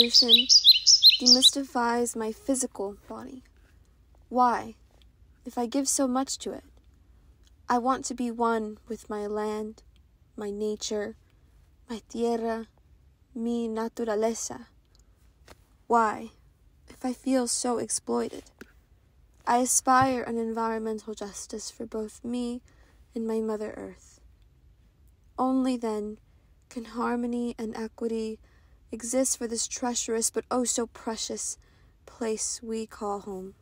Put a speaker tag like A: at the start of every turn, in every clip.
A: meditation demystifies my physical body. Why, if I give so much to it? I want to be one with my land, my nature, my tierra, mi naturaleza. Why, if I feel so exploited? I aspire an environmental justice for both me and my Mother Earth. Only then can harmony and equity exist for this treacherous but oh so precious place we call home.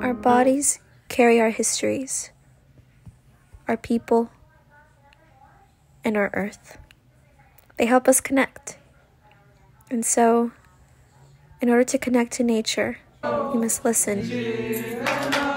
A: Our bodies carry our histories, our people, and our earth. They help us connect. And so, in order to connect to nature, you must listen.